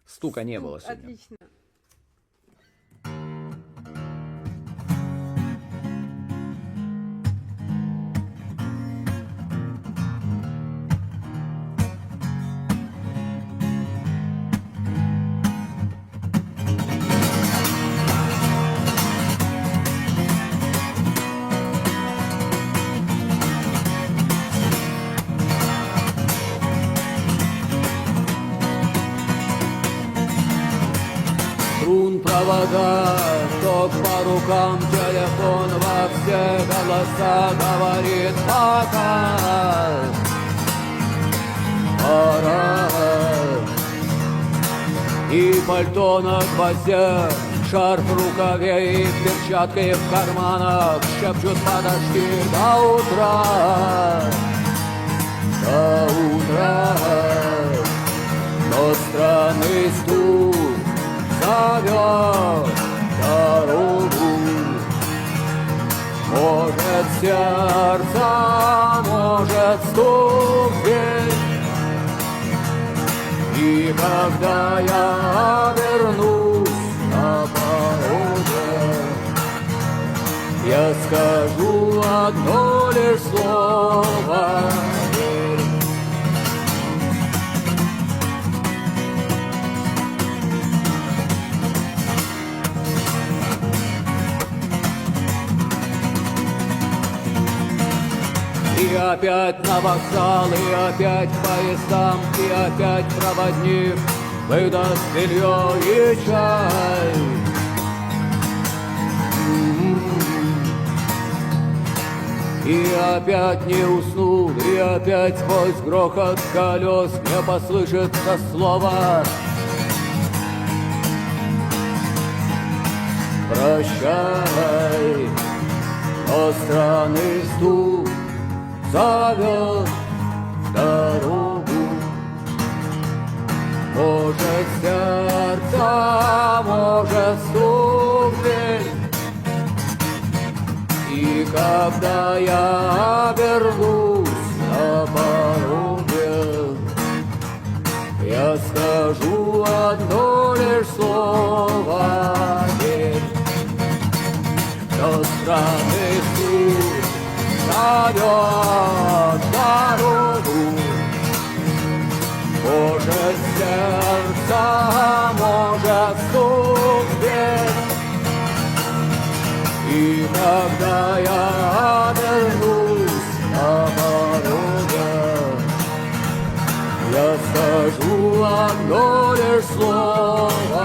Стука не было сегодня. Отлично. Струн, провода, ток по рукам, телефон во все голоса говорит пока. Пора. И пальто на гвозде, шарф в рукаве и перчатки в карманах шепчут подожди до утра. До утра. Но странный стук зовет дорогу. Может, сердце, может, стук в дверь. И когда я вернусь на пороге, я скажу одно лишь слово. И опять на вокзал, и опять к поездам, и опять проводник выдаст белье и чай. И опять не усну, и опять сквозь грохот колес мне послышится слово прощай. Но странный стук зовет дорогу. Может, сердце, может, стук в дверь. И когда я вернусь на пороге, я скажу одно лишь слово верь. Но странный стук зовет дорогу. Может, сердце, может, стук в дверь. И когда я вернусь на пороге, я скажу одно лишь слово.